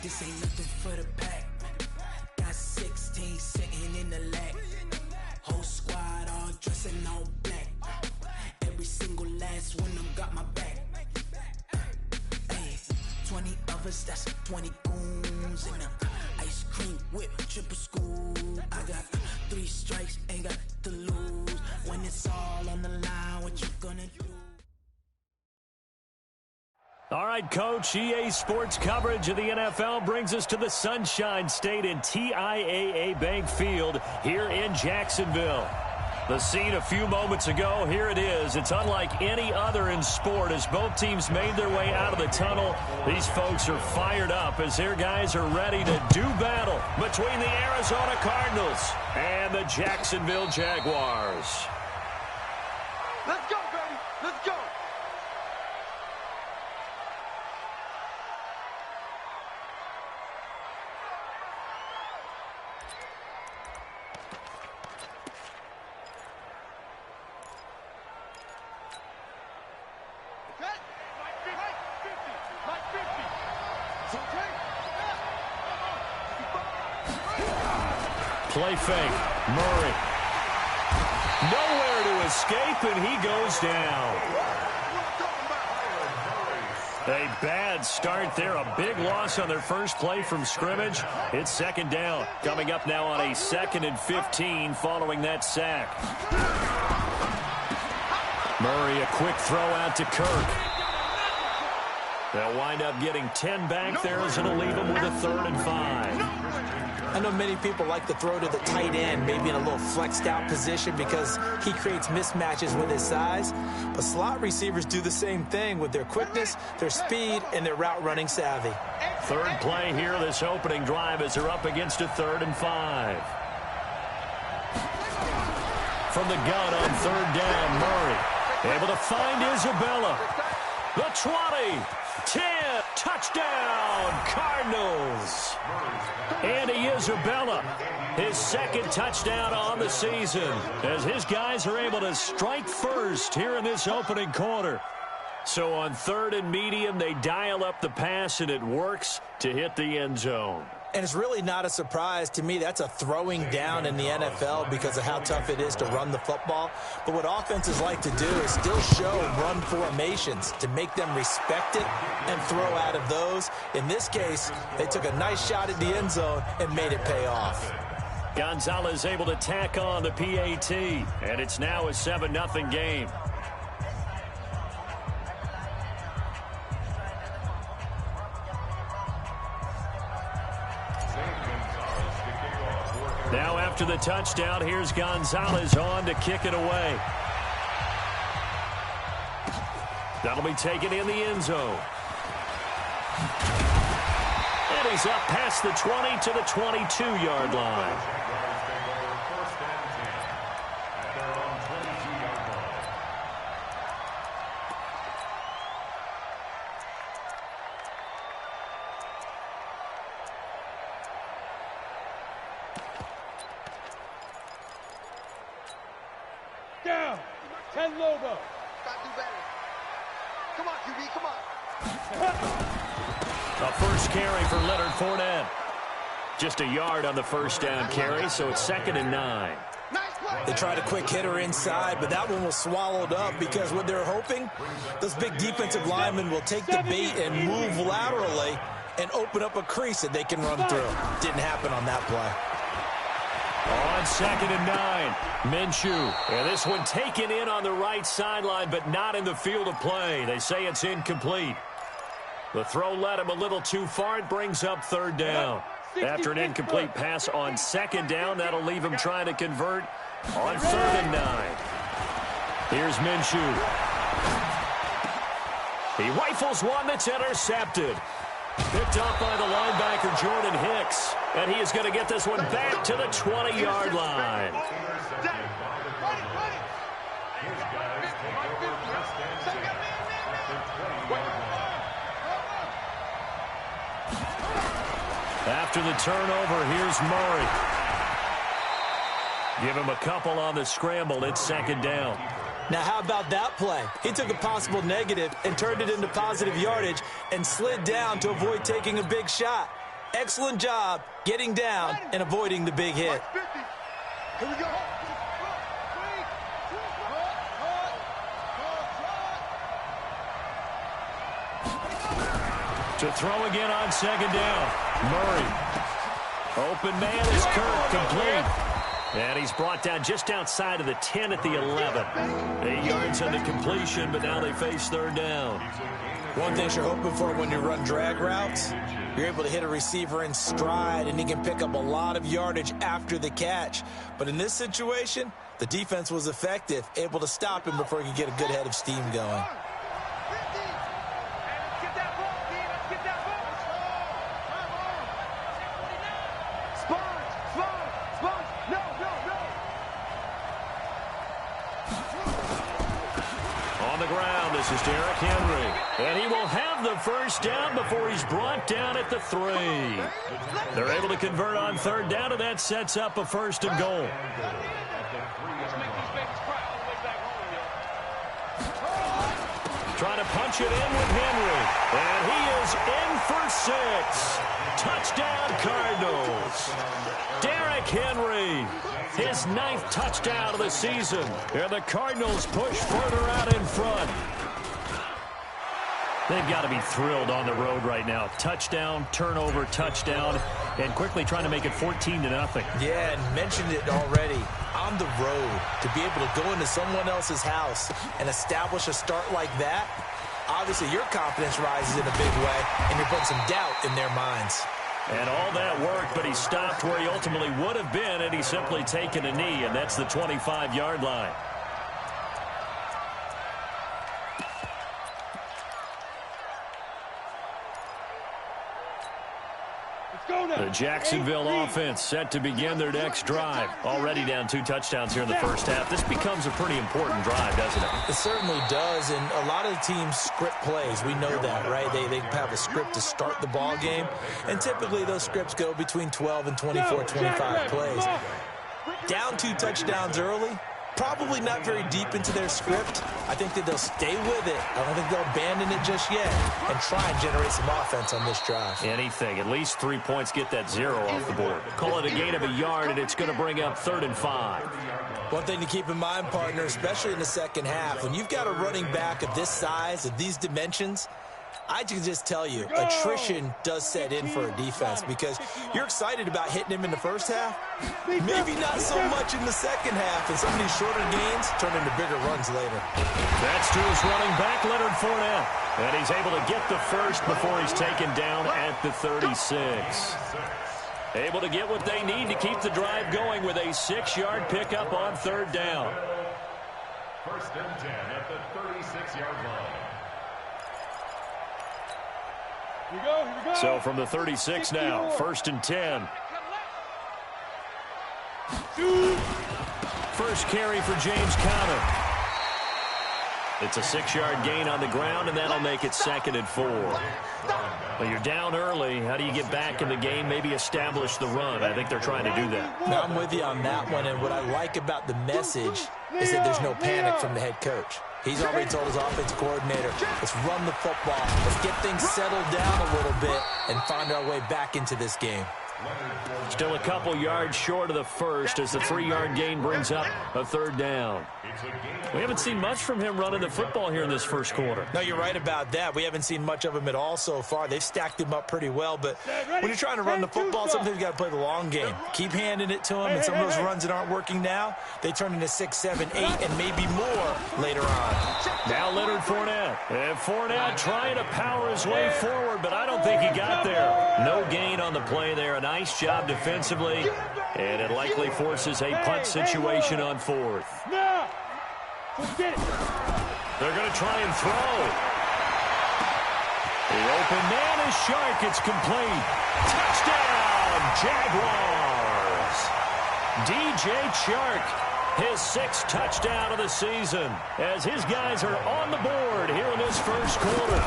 This ain't nothing for the pack. Got 16 sitting in the lag. Whole squad all dressing all black. Every single last one of them got my back. Hey, 20 of us, that's 20 goons in the ice cream whip, triple scoop. I got 3 strikes, ain't got to lose. When it's all on the line, what you gonna do? All right, Coach, EA Sports coverage of the NFL brings us to the Sunshine State in TIAA Bank Field here in Jacksonville. The scene a few moments ago, here it is. It's unlike any other in sport as both teams made their way out of the tunnel. These folks are fired up as their guys are ready to do battle between the Arizona Cardinals and the Jacksonville Jaguars. Let's go, baby. Let's go. Play fake. Murray. Nowhere to escape, and he goes down. A bad start there. A big loss on their first play from scrimmage. It's second down. Coming up now on a 2nd and 15 following that sack. Murray, a quick throw out to Kirk. They'll wind up getting 10 back there as it'll leave them with a 3rd and 5. I know many people like to throw to the tight end, maybe in a little flexed out position because he creates mismatches with his size. But slot receivers do the same thing with their quickness, their speed, and their route running savvy. 3rd play here, this opening drive as they're up against a 3rd and 5. From the gun on 3rd down, Murray able to find Isabella. The 20, 10, touchdown, Cardinals. Andy Isabella, his 2nd touchdown on the season as his guys are able to strike first here in this opening quarter. So on 3rd and medium, they dial up the pass, and it works to hit the end zone. And it's really not a surprise to me. That's a throwing down in the NFL because of how tough it is to run the football. But what offenses like to do is still show run formations to make them respect it and throw out of those. In this case, they took a nice shot at the end zone and made it pay off. Gonzalez able to tack on the PAT, and it's now a 7-0 game. Now after the touchdown, here's Gonzalez on to kick it away. That'll be taken in the end zone. And he's up past the 20 to the 22-yard line. Down. 10 logo. Got to do better. Come on, QB, come on. A first carry for Leonard Fournette. Just a yard on the first down carry, so it's 2nd and 9. They tried a quick hitter inside, but that one was swallowed up because what they're hoping, those big defensive linemen will take the bait and move laterally and open up a crease that they can run through. Didn't happen on that play. On 2nd and 9, Minshew. And this one taken in on the right sideline, but not in the field of play. They say it's incomplete. The throw led him a little too far. It brings up 3rd down. After an incomplete pass on 2nd down, that'll leave him trying to convert on 3rd and 9. Here's Minshew. He rifles one that's intercepted. Picked up by the linebacker, Jordan Hicks. And he is going to get this one back to the 20-yard line. After the turnover, here's Murray. Give him a couple on the scramble. It's 2nd down. Now, how about that play? He took a possible negative and turned it into positive yardage and slid down to avoid taking a big shot. Excellent job getting down and avoiding the big hit. Here we go. To throw again on second down. Murray. Open man is Kirk, complete. And he's brought down just outside of the 10 at the 11. 8 yards on the completion, but now they face third down. One thing you're hoping for when you run drag routes, you're able to hit a receiver in stride, and he can pick up a lot of yardage after the catch. But in this situation, the defense was effective, able to stop him before he could get a good head of steam going. This is Derrick Henry, and he will have the first down before he's brought down at the 3. They're able to convert on third down, and that sets up a 1st and goal. Trying to punch it in with Henry, and he is in for 6. Touchdown, Cardinals. Derrick Henry, his 9th touchdown of the season, and the Cardinals push further out in front. They've got to be thrilled on the road right now. Touchdown, turnover, touchdown, and quickly trying to make it 14-0. Yeah, and mentioned it already. On the road, to be able to go into someone else's house and establish a start like that, obviously your confidence rises in a big way, and you're putting some doubt in their minds. And all that work, but he stopped where he ultimately would have been, and he's simply taken a knee, and that's the 25-yard line. The Jacksonville offense set to begin their next drive. Already down 2 touchdowns here in the first half. This becomes a pretty important drive, doesn't it? It certainly does, and a lot of the teams script plays. We know that, right? They have a script to start the ball game, and typically those scripts go between 12 and 24, 25 plays. Down 2 touchdowns early, probably not very deep into their script. I think that they'll stay with it. I don't think they'll abandon it just yet and try and generate some offense on this drive. Anything. At least 3 points, get that 0 off the board. Call it a gain of a yard, and it's going to bring up 3rd and 5. One thing to keep in mind, partner, especially in the second half, when you've got a running back of this size, of these dimensions, I can just tell you, attrition does set in for a defense because you're excited about hitting him in the first half. Maybe not so much in the second half, and some of these shorter gains turn into bigger runs later. That's to his running back, Leonard Fournette. And he's able to get the first before he's taken down at the 36. Able to get what they need to keep the drive going with a 6-yard pickup on third down. 1st and 10 at the 36-yard line. Here we go. So from the 36 now, 1st and 10. First carry for James Conner. It's a 6-yard gain on the ground, and that'll make it 2nd and 4. Well, you're down early. How do you get back in the game, maybe establish the run? I think they're trying to do that. Now, I'm with you on that one, and what I like about the message is that there's no panic from the head coach. He's already told his offensive coordinator, let's run the football, let's get things settled down a little bit and find our way back into this game. Still a couple yards short of the first as the 3-yard gain brings up a 3rd down. We haven't seen much from him running the football here in this first quarter. No, you're right about that. We haven't seen much of him at all so far. They've stacked him up pretty well, but when you're trying to run the football, sometimes you got to play the long game. Keep handing it to him, and some of those runs that aren't working now, they turn into 6, 7, 8, and maybe more later on. Now Leonard Fournette. And Fournette trying to power his way forward, but I don't think he got there. No gain on the play there. A nice job defensively, and it likely forces a punt situation on 4th. They're going to try and throw. The open man is Shark. It's complete. Touchdown, Jaguars. DJ Chark, his 6th touchdown of the season, as his guys are on the board here in this first quarter.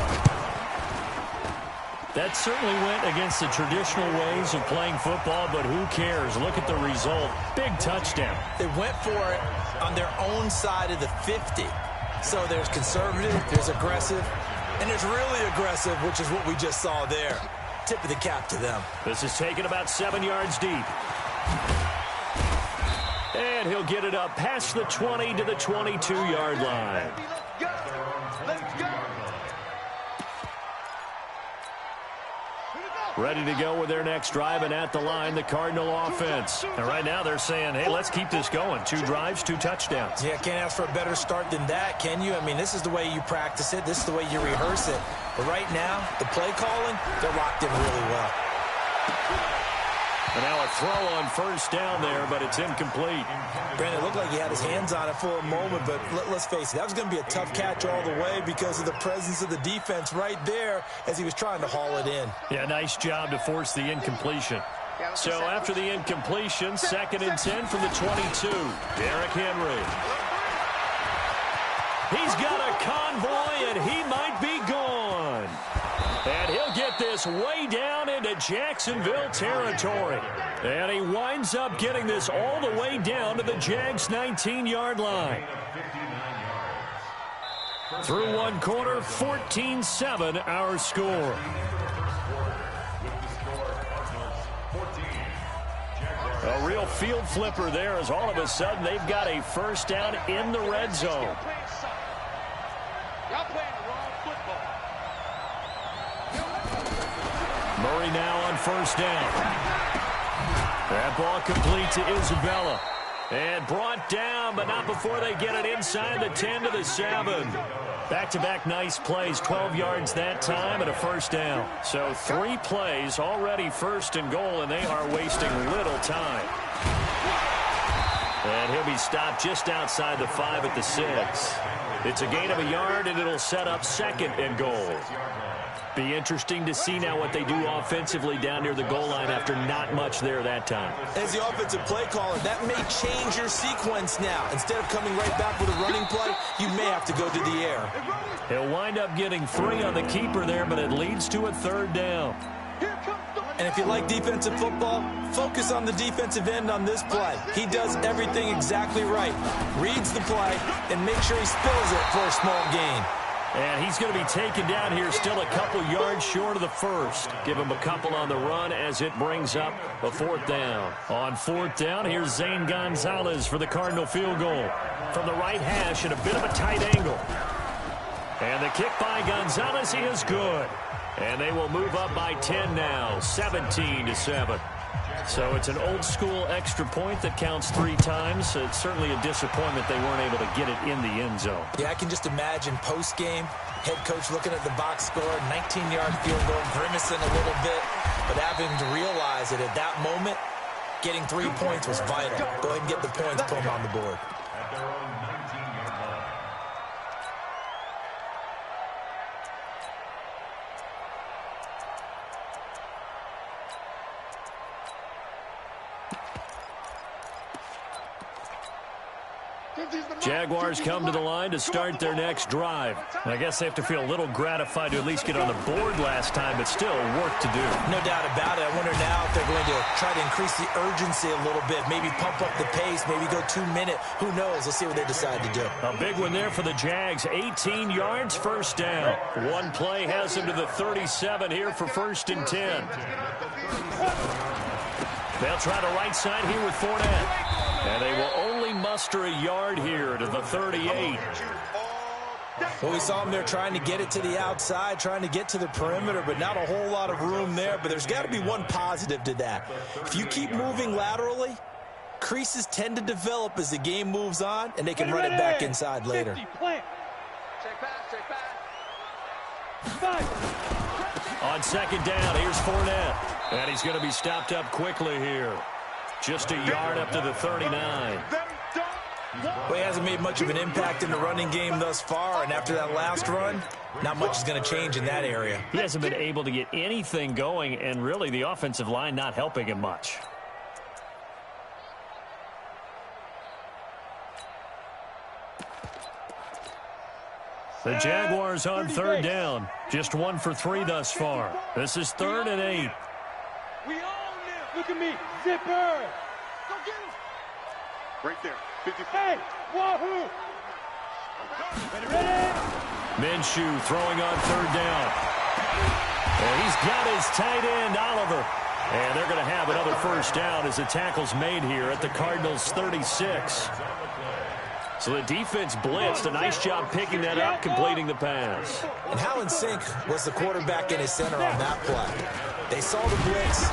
That certainly went against the traditional ways of playing football, but who cares? Look at the result. Big touchdown. They went for it on their own side of the 50. So there's conservative, there's aggressive, and there's really aggressive, which is what we just saw there. Tip of the cap to them. This is taken about 7 yards deep. And he'll get it up past the 20 to the 22-yard line. Ready to go with their next drive, and at the line, the Cardinal offense. And right now they're saying, hey, let's keep this going. 2 drives, 2 touchdowns. Yeah, can't ask for a better start than that, can you? I mean, this is the way you practice it. This is the way you rehearse it. But right now, the play calling, they're locked in really well. And now a throw on first down there, but it's incomplete. Brandon, it looked like he had his hands on it for a moment, but let's face it, that was going to be a tough catch all the way because of the presence of the defense right there as he was trying to haul it in. Yeah, nice job to force the incompletion. So after the incompletion, 2nd and 10 from the 22. Derrick Henry. He's got a convoy, and he might be gone. And he'll get this way down into Jacksonville territory. And he winds up getting this all the way down to the Jags' 19-yard line. Through one quarter, 14-7 our score. A real field flipper there as all of a sudden they've got a first down in the red zone. Murray now on first down. That ball complete to Isabella. And brought down, but not before they get it inside the 10 to the 7. Back-to-back nice plays, 12 yards that time and a first down. So 3 plays, already first and goal, and they are wasting little time. And he'll be stopped just outside the 5 at the 6. It's a gain of a yard, and it'll set up 2nd and goal. Be interesting to see now what they do offensively down near the goal line after not much there that time. As the offensive play caller, that may change your sequence now. Instead of coming right back with a running play, you may have to go to the air. He'll wind up getting 3 on the keeper there, but it leads to a 3rd down. And if you like defensive football, focus on the defensive end on this play. He does everything exactly right. Reads the play and makes sure he spills it for a small gain. And he's going to be taken down here still a couple yards short of the first. Give him a couple on the run as it brings up a 4th down. On 4th down, here's Zane Gonzalez for the Cardinal field goal. From the right hash at a bit of a tight angle. And the kick by Gonzalez is good. And they will move up by 10 now, 17-7. So it's an old-school extra point that counts 3 times. It's certainly a disappointment they weren't able to get it in the end zone. Yeah, I can just imagine post-game, head coach looking at the box score, 19-yard field goal, grimacing a little bit, but having to realize that at that moment, getting 3 points was vital. Go ahead and get the points, put them on the board. Jaguars come to the line to start their next drive. I guess they have to feel a little gratified to at least get on the board last time, but still work to do. No doubt about it. I wonder now if they're going to try to increase the urgency a little bit, maybe pump up the pace, maybe go 2-minute. Who knows? Let's see what they decide to do. A big one there for the Jags. 18 yards, first down. One play has them to the 37 here for 1st and 10. They'll try the right side here with Fournette. And they will only muster a yard here to the 38. Well, we saw them there trying to get it to the outside, trying to get to the perimeter, but not a whole lot of room there. But there's got to be one positive to that. If you keep moving laterally, creases tend to develop as the game moves on, and they can run it back inside later. On 2nd down, here's Fournette. And he's going to be stopped up quickly here. Just a yard up to the 39. Well, he hasn't made much of an impact in the running game thus far, and after that last run, not much is going to change in that area. He hasn't been able to get anything going, and really the offensive line not helping him much. The Jaguars on 3rd down. Just 1 for 3 thus far. This is 3rd and 8. We own this. Look at me. Zipper. Go get him. Right there. 50. Hey, wahoo. Ready? Minshew throwing on 3rd down. And he's got his tight end, Oliver. And they're going to have another first down as the tackle's made here at the Cardinals' 36. So the defense blitzed. A nice job picking that up, completing the pass. And how in sync was the quarterback and his center on that play? They saw the blitz,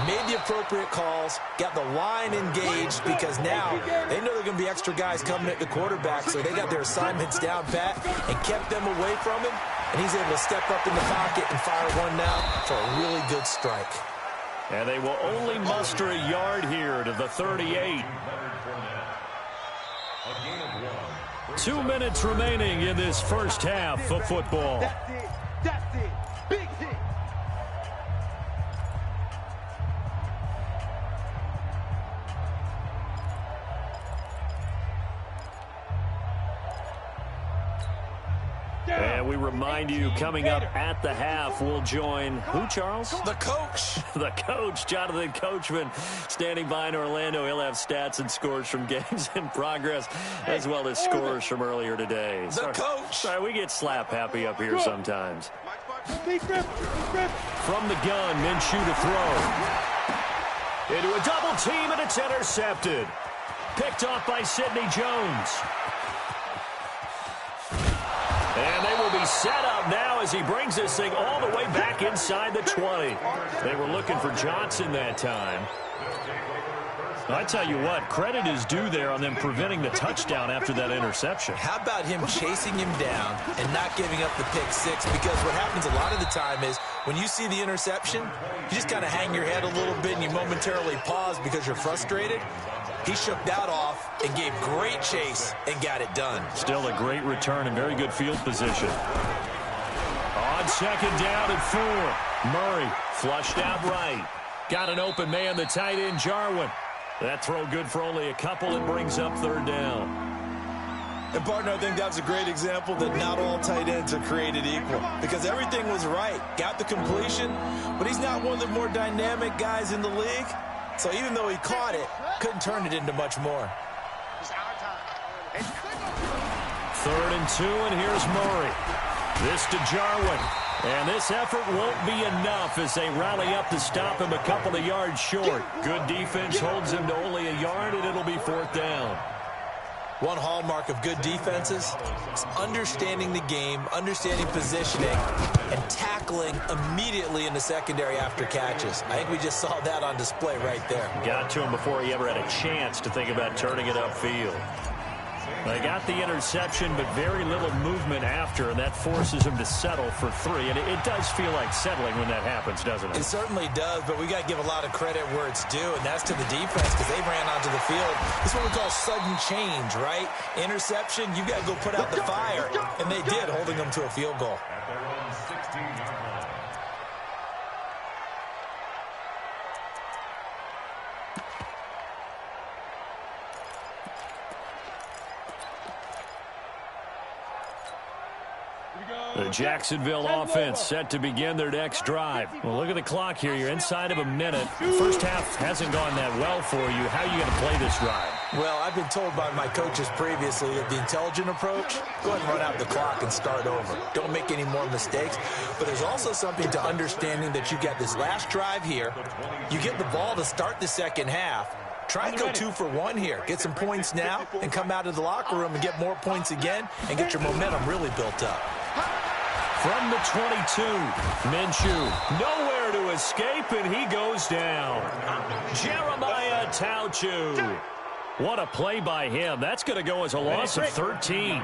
made the appropriate calls, got the line engaged because now they know there are going to be extra guys coming at the quarterback, so they got their assignments down pat and kept them away from him, and he's able to step up in the pocket and fire one now for a really good strike. And they will only muster a yard here to the 38. 2 minutes remaining in this first half of football. That's it. That's it. Big hit. And we remind you, coming up at the half, we'll join who, Charles? The coach. The coach, Jonathan Coachman, standing by in Orlando. He'll have stats and scores from games in progress, as well as scores from earlier today. Coach. Sorry, we get slap happy up here sometimes. From the gun, Minshew to throw. Into a double team, and it's intercepted. Picked off by Sidney Jones. And they will be set up now as he brings this thing all the way back inside the 20. They were looking for Johnson that time. I tell you what, credit is due there on them preventing the touchdown after that interception. How about him chasing him down and not giving up the pick six? Because what happens a lot of the time is when you see the interception, you just kind of hang your head a little bit and you momentarily pause because you're frustrated. He shook that off and gave great chase and got it done. Still a great return and very good field position. On second down and 4. Murray flushed out right. Got an open man, the tight end, Jarwin. That throw good for only a couple and brings up third down. And, partner, I think that's a great example that not all tight ends are created equal because everything was right. Got the completion, but he's not one of the more dynamic guys in the league. So even though he caught it, couldn't turn it into much more. Third and 2, and here's Murray. This to Jarwin. And this effort won't be enough as they rally up to stop him a couple of yards short. Good defense holds him to only a yard, and it'll be fourth down. One hallmark of good defenses is understanding the game, understanding positioning, and tackling immediately in the secondary after catches. I think we just saw that on display right there. Got to him before he ever had a chance to think about turning it upfield. They got the interception, but very little movement after, and that forces him to settle for 3. And it does feel like settling when that happens, doesn't it? It certainly does, but we got to give a lot of credit where it's due, and that's to the defense because they ran onto the field. This is what we call sudden change, right? Interception, you got to go put out the fire, and they did, holding them to a field goal. At their own 16-yard line. The Jacksonville offense set to begin their next drive. Well, look at the clock here. You're inside of a minute. First half hasn't gone that well for you. How are you going to play this drive? Well, I've been told by my coaches previously that the intelligent approach, go ahead and run out the clock and start over. Don't make any more mistakes. But there's also something to understanding that you got this last drive here. You get the ball to start the second half. Try and go 2 for 1 here. Get some points now and come out of the locker room and get more points again and get your momentum really built up. From the 22, Minshew nowhere to escape, and he goes down. Jeremiah Tauchu. What a play by him. That's going to go as a loss of 13.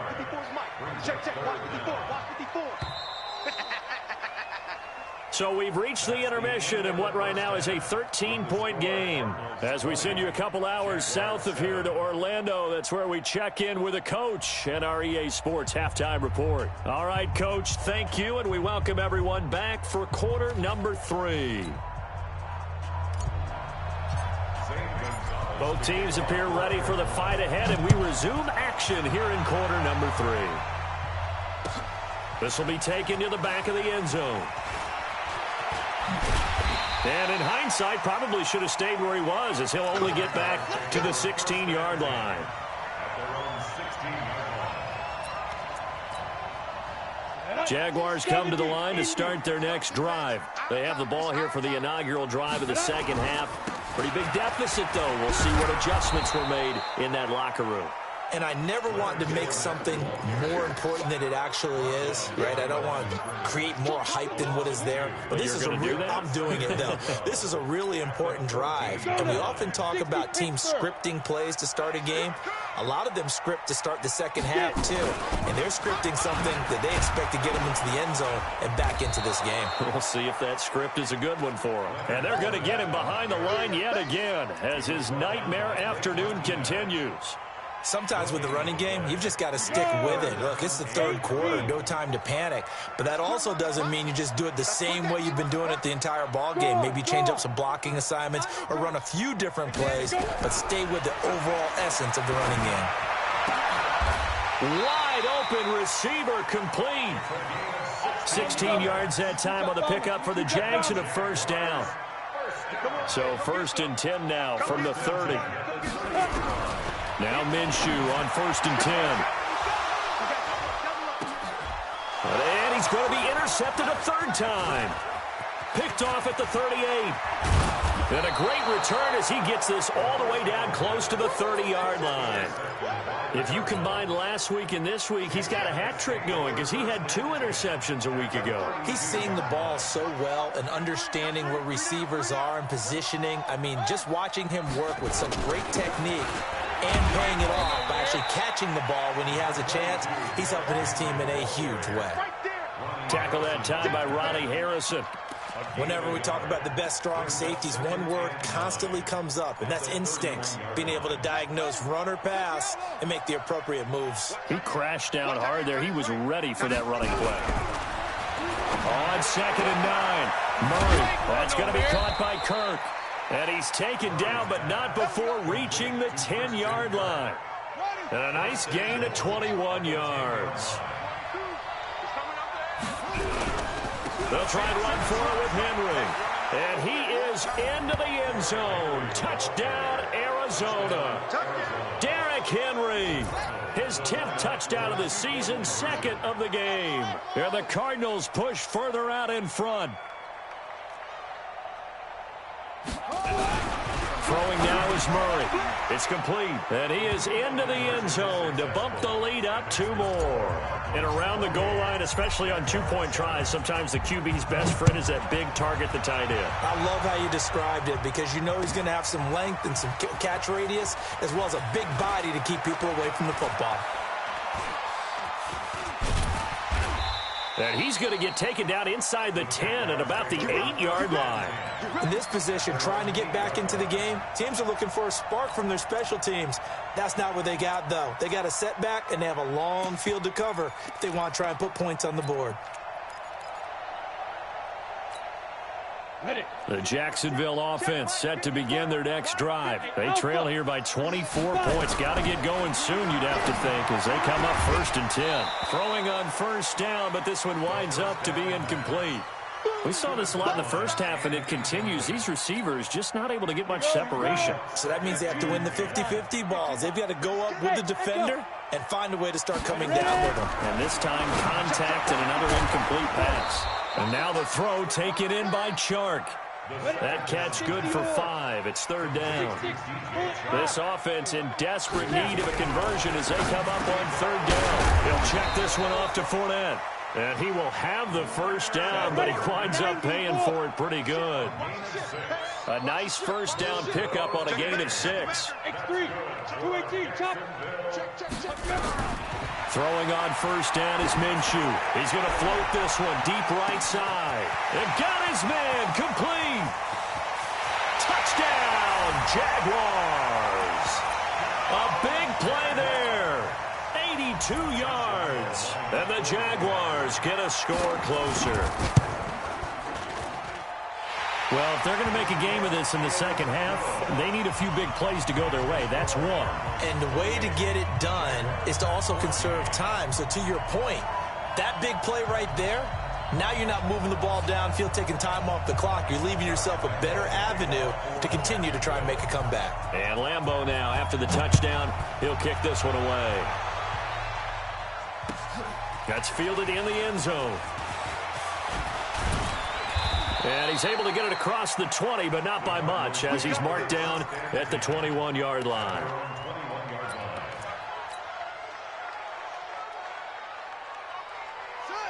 So we've reached the intermission in what right now is a 13-point game. As we send you a couple hours south of here to Orlando, that's where we check in with a coach and our EA Sports halftime report. All right, Coach, thank you, and we welcome everyone back for quarter number 3. Both teams appear ready for the fight ahead, and we resume action here in quarter number 3. This will be taken to the back of the end zone. And in hindsight, probably should have stayed where he was, as he'll only get back to the 16-yard line. Jaguars come to the line to start their next drive. They have the ball here for the inaugural drive of the second half. Pretty big deficit, though. We'll see what adjustments were made in that locker room. And I never want to make something more important than it actually is, right? I don't want to create more hype than what is there. But this is I'm doing it, though. This is a really important drive. And we often talk about teams scripting plays to start a game. A lot of them script to start the second half, too. And they're scripting something that they expect to get them into the end zone and back into this game. We'll see if that script is a good one for them. And they're going to get him behind the line yet again as his nightmare afternoon continues. Sometimes with the running game, you've just got to stick with it. Look, it's the third quarter, no time to panic. But that also doesn't mean you just do it the same way you've been doing it the entire ball game. Maybe change up some blocking assignments or run a few different plays, but stay with the overall essence of the running game. Wide open receiver complete. 16 yards that time on the pickup for the Jags and a first down. So 1st and 10 now from the 30. Now Minshew on 1st and 10. And he's going to be intercepted a third time. Picked off at the 38. And a great return as he gets this all the way down close to the 30-yard line. If you combine last week and this week, he's got a hat trick going because he had 2 interceptions a week ago. He's seeing the ball so well and understanding where receivers are and positioning. I mean, just watching him work with such great technique and paying it off by actually catching the ball when he has a chance, he's helping his team in a huge way. Tackle that time by Ronnie Harrison. Whenever we talk about the best strong safeties, one word constantly comes up, and that's instincts. Being able to diagnose run or pass and make the appropriate moves. He crashed down hard there. He was ready for that running play. On 2nd and 9. Murray. That's going to be caught by Kirk. And he's taken down, but not before reaching the 10-yard line. And a nice gain of 21 yards. They'll try and run for it with Henry. And he is into the end zone. Touchdown, Arizona. Derrick Henry. His 10th touchdown of the season, 2nd of the game. And the Cardinals push further out in front. Throwing now is Murray. It's complete. And he is into the end zone to bump the lead up 2 more. And around the goal line, especially on 2-point tries, sometimes the QB's best friend is that big target, the tight end. I love how you described it because you know he's going to have some length and some catch radius as well as a big body to keep people away from the football. And he's going to get taken down inside the 10 at about the 8-yard line. In this position, trying to get back into the game, teams are looking for a spark from their special teams. That's not what they got, though. They got a setback, and they have a long field to cover if they want to try and put points on the board. The Jacksonville offense set to begin their next drive. They trail here by 24 points. Got to get going soon, you'd have to think, as they come up 1st and 10. Throwing on 1st down, but this one winds up to be incomplete. We saw this a lot in the first half, and it continues. These receivers just not able to get much separation. So that means they have to win the 50-50 balls. They've got to go up with the defender and find a way to start coming down with them. And this time, contact and another incomplete pass. And now the throw taken in by Chark. That catch good for 5. It's 3rd down. This offense in desperate need of a conversion as they come up on 3rd down. He'll check this one off to Fournette. And he will have the first down, but he winds up paying for it pretty good. A nice first down pickup on a gain of 6. Throwing on first down is Minshew. He's going to float this one deep right side. And got his man complete. Touchdown, Jaguars. A big play there. 82 yards. And the Jaguars get a score closer. Well, if they're going to make a game of this in the second half, they need a few big plays to go their way. That's one. And the way to get it done is to also conserve time. So to your point, that big play right there, now you're not moving the ball downfield, taking time off the clock. You're leaving yourself a better avenue to continue to try and make a comeback. And Lambeau now, after the touchdown, he'll kick this one away. That's fielded in the end zone. And he's able to get it across the 20, but not by much, as he's marked down at the 21-yard line.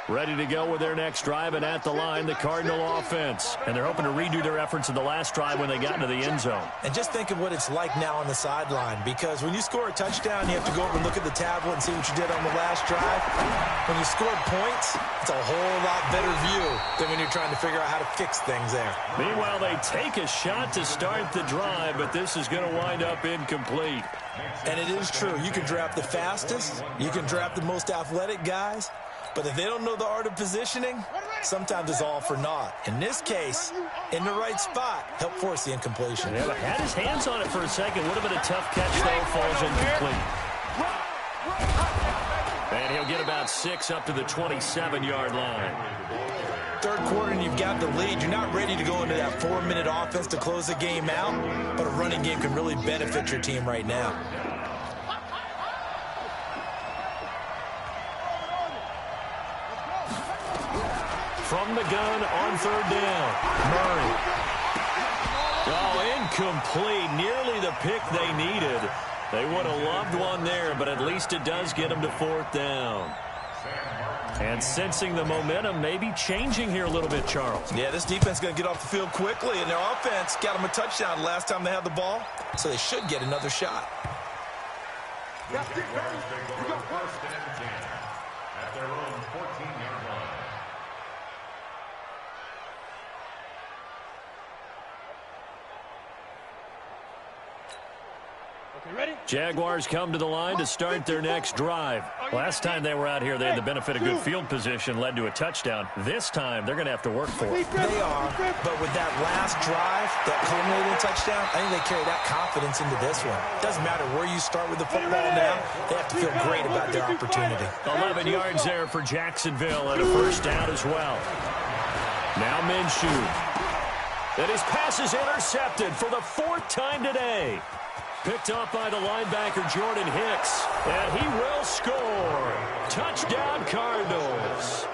Ready to go with their next drive, and at the line, the Cardinal offense. And they're hoping to redo their efforts in the last drive when they got into the end zone. And just think of what it's like now on the sideline, because when you score a touchdown, you have to go over and look at the tablet and see what you did on the last drive. When you scored points, it's a whole lot better view than when you're trying to figure out how to fix things there. Meanwhile, they take a shot to start the drive, but this is going to wind up incomplete. And it is true. You can draft the fastest. You can draft the most athletic guys. But if they don't know the art of positioning, sometimes it's all for naught. In this case, in the right spot, help force the incompletion. Yeah, had his hands on it for a second. Would have been a tough catch, though. Falls incomplete. And he'll get about 6 up to the 27-yard line. Third quarter and you've got the lead. You're not ready to go into that 4-minute offense to close the game out, but a running game can really benefit your team right now. From the gun on third down, Murray. Oh, incomplete. Nearly the pick they needed. They would have loved one there, but at least it does get them to fourth down. And sensing the momentum, maybe changing here a little bit, Charles. Yeah, this defense is going to get off the field quickly, and their offense got them a touchdown last time they had the ball, so they should get another shot. At their own 14-yard line. Ready? Jaguars come to the line to start their next drive. Last time they were out here, they had the benefit of good field position, led to a touchdown. This time, they're going to have to work for it. They are, but with that last drive, that culminating touchdown, I think they carry that confidence into this one. Doesn't matter where you start with the football now, they have to feel great about their opportunity. 11 yards there for Jacksonville and a first down as well. Now Minshew. And his pass is intercepted for the 4th time today. Picked off by the linebacker, Jordan Hicks. And he will score. Touchdown, Cardinals.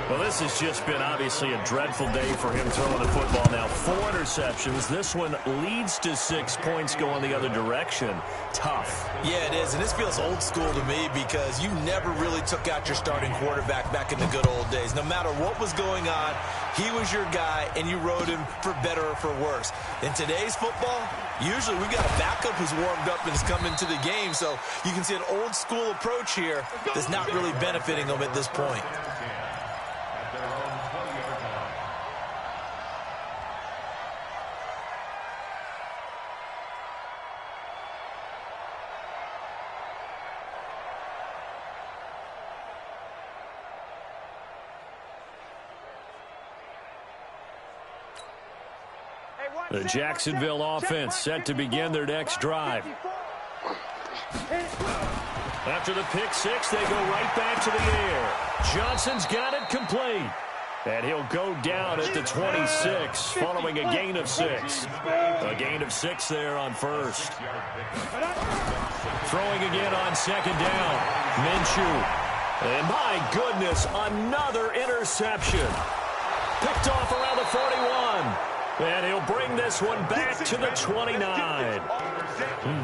Well, this has just been obviously a dreadful day for him throwing the football now. 4 interceptions. This one leads to 6 points going the other direction. Tough. Yeah, it is, and this feels old school to me because you never really took out your starting quarterback back in the good old days. No matter what was going on, he was your guy, and you rode him for better or for worse. In today's football, usually we've got a backup who's warmed up and has come into the game, so you can see an old school approach here that's not really benefiting them at this point. The Jacksonville offense set to begin their next drive. After the pick six, they go right back to the air. Johnson's got it complete. And he'll go down at the 26, following a gain of 6. A gain of 6 there on first. Throwing again on second down. Minshew. And my goodness, another interception. Picked off around the 41. And he'll bring this one back to the 29.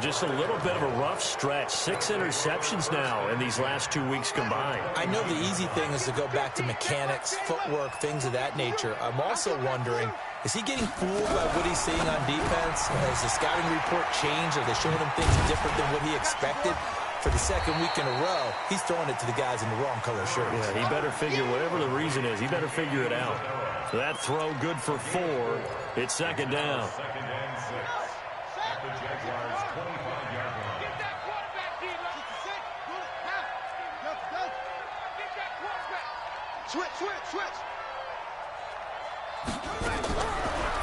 Just a little bit of a rough stretch. 6 interceptions now in these last 2 weeks combined. I know the easy thing is to go back to mechanics, footwork, things of that nature. I'm also wondering, is he getting fooled by what he's seeing on defense? Has the scouting report changed? Are they showing him things different than what he expected? For the second week in a row, he's throwing it to the guys in the wrong color shirts. Yeah, he better figure, whatever the reason is, he better figure it out. So that throw good for 4. It's second down. Second and 6. At the Jaguars' 25-yard line. Get that quarterback, D-Lo. Get that quarterback. Switch.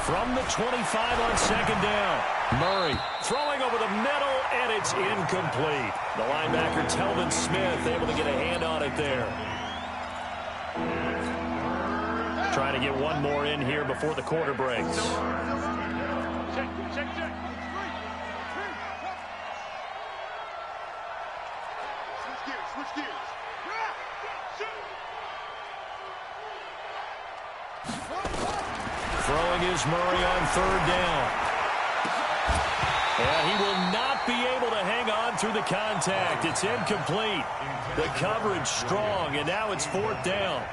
From the 25 on second down. Murray throwing over the middle, and it's incomplete. The linebacker, Telvin Smith, able to get a hand on it there. Trying to get one more in here before the quarter breaks. Check. Switch gears. Throwing is Murray on third down. And he will not be able to hang on through the contact. It's incomplete. The coverage strong, and now it's fourth down.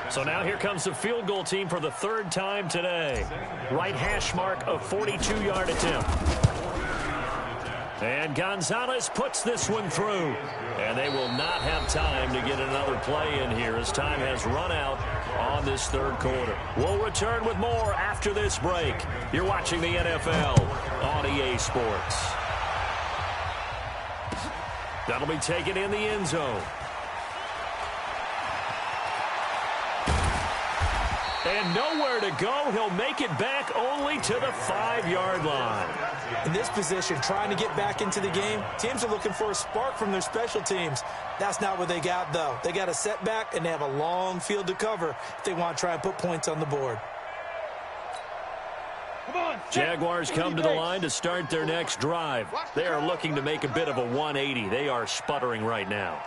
So now here comes the field goal team for the third time today. Right hash mark of 42-yard attempt. And Gonzalez puts this one through. And they will not have time to get another play in here as time has run out on this third quarter. We'll return with more after this break. You're watching the NFL on EA Sports. That'll be taken in the end zone. And nowhere to go. He'll make it back only to the 5-yard line. In this position, trying to get back into the game, teams are looking for a spark from their special teams. That's not what they got, though. They got a setback, and they have a long field to cover if they want to try and put points on the board. Jaguars come to the line to start their next drive. They are looking to make a bit of a 180. They are sputtering right now.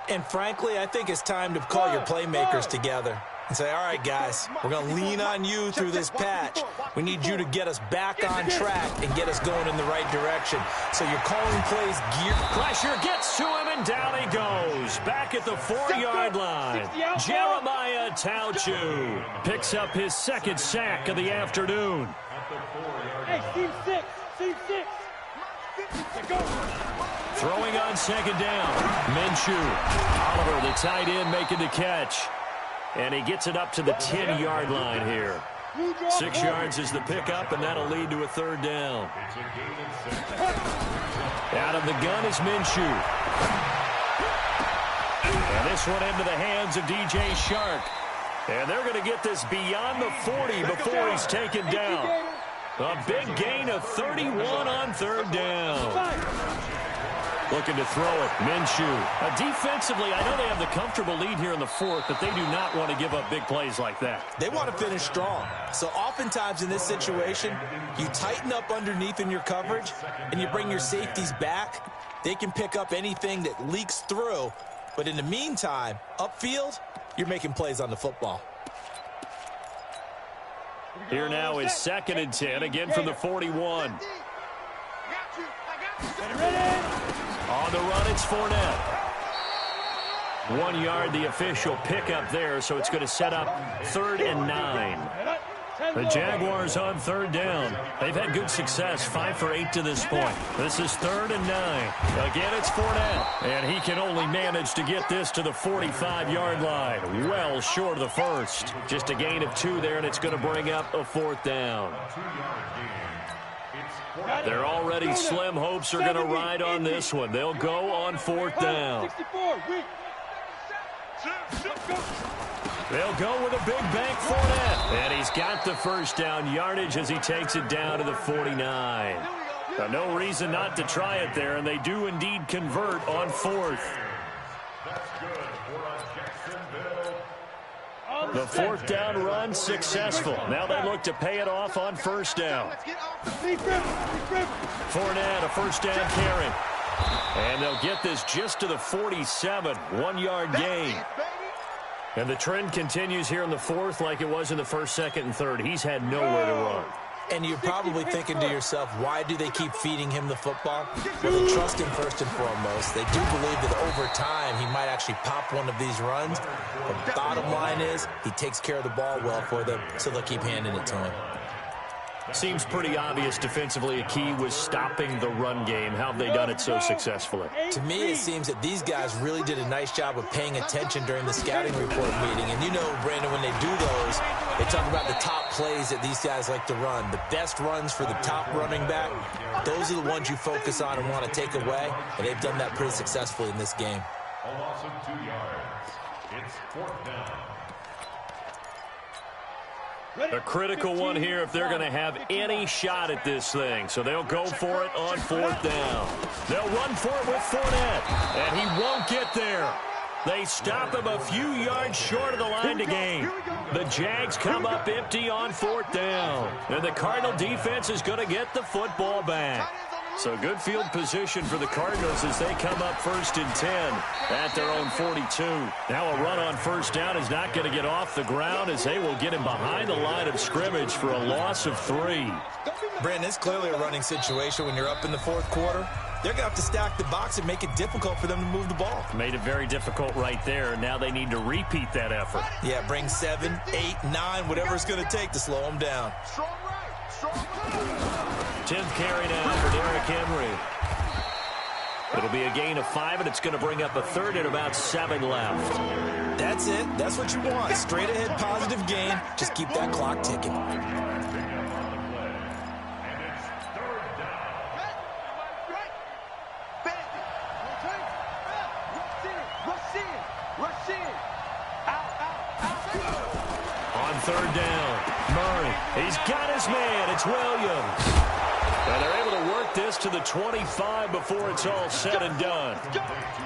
And frankly, I think it's time to call your playmakers together and say, all right, guys, we're going to lean on you through this patch. We need you to get us back on track and get us going in the right direction. So you're calling plays geared. Pressure gets to him, and down he goes. Back at the 4-yard line. Jeremiah Tauchu picks up his second sack of the afternoon. Hey, team 6. Team 6. Go. Throwing on second down. Minshew. Oliver, the tight end, making the catch. And he gets it up to the 10-yard line here. 6 yards is the pickup, and that'll lead to a third down. Out of the gun is Minshew. And this one into the hands of DJ Shark. And they're going to get this beyond the 40 before he's taken down. A big gain of 31 on third down. Looking to throw it, Minshew. Defensively, I know they have the comfortable lead here in the fourth, but they do not want to give up big plays like that. They want to finish strong. So oftentimes in this situation, you tighten up underneath in your coverage, and you bring your safeties back. They can pick up anything that leaks through. But in the meantime, upfield, you're making plays on the football. Here now is 2nd and 10, again from the 41. On the run, it's Fournette. 1 yard, the official pickup there, so it's going to set up 3rd and 9. The Jaguars on third down. They've had good success, 5 for 8 to this point. This is 3rd and 9. Again, it's Fournette, and he can only manage to get this to the 45-yard line. Well short of the first. Just a gain of 2 there, and it's going to bring up a 4th down. Their already slim hopes are going to ride on this one. They'll go on 4th down. They'll go with a big bank Fournette. And he's got the first down yardage as he takes it down to the 49. No reason not to try it there, and they do indeed convert on 4th. The 4th down run successful. Now they look to pay it off on 1st down. Fournette, a 1st down carry. And they'll get this just to the 47. 1 yard gain. And the trend continues here in the 4th like it was in the 1st, 2nd, and 3rd. He's had nowhere to run. And you're probably thinking to yourself, why do they keep feeding him the football? Well, they trust him first and foremost. They do believe that over time he might actually pop one of these runs. The bottom line is he takes care of the ball well for them, so they'll keep handing it to him. Seems pretty obvious defensively a key was stopping the run game. How have they done it so successfully? To me, it seems that these guys really did a nice job of paying attention during the scouting report meeting. And you know, Brandon, when they do those, they talk about the top plays that these guys like to run. The best runs for the top running back, those are the ones you focus on and want to take away. And they've done that pretty successfully in this game. A loss of 2 yards. It's 4th down. A critical one here if they're going to have any shot at this thing. So they'll go for it on 4th down. They'll run for it with Fournette, and he won't get there. They stop him a few yards short of the line to gain. The Jags come up empty on 4th down. And the Cardinal defense is going to get the football back. So good field position for the Cardinals as they come up 1st and 10 at their own 42. Now a run on 1st down is not going to get off the ground as they will get him behind the line of scrimmage for a loss of 3. Brandon, it's clearly a running situation when you're up in the 4th quarter. They're going to have to stack the box and make it difficult for them to move the ball. Made it very difficult right there. Now they need to repeat that effort. Yeah, bring 7, 8, 9, whatever it's going to take to slow them down. 10th carry now for Derrick Henry. It'll be a gain of 5, and it's going to bring up a 3rd and about 7 left. That's it. That's what you want. Straight ahead positive gain. Just keep that clock ticking. On 3rd down, Murray. He's got his man. It's Williams. And they're able to work this to the 25 before it's all said and done.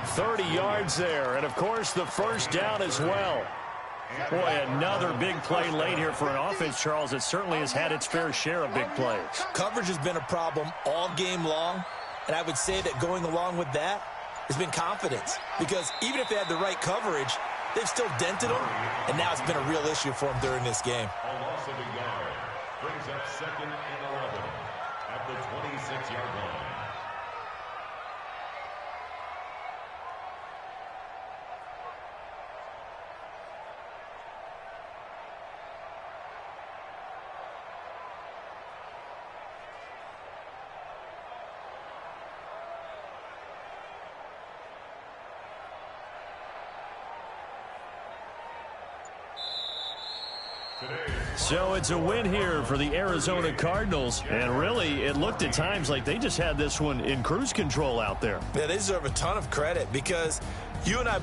30 yards there. And, of course, the 1st down as well. Boy, another big play late here for an offense, Charles, that certainly has had its fair share of big plays. Coverage has been a problem all game long. And I would say that going along with that has been confidence. Because even if they had the right coverage, they've still dented them, and now it's been a real issue for them during this game. A loss of a yard brings up 2nd and 11 at the 26-yard line. So it's a win here for the Arizona Cardinals. And really, it looked at times like they just had this one in cruise control out there. Yeah, they deserve a ton of credit because you and I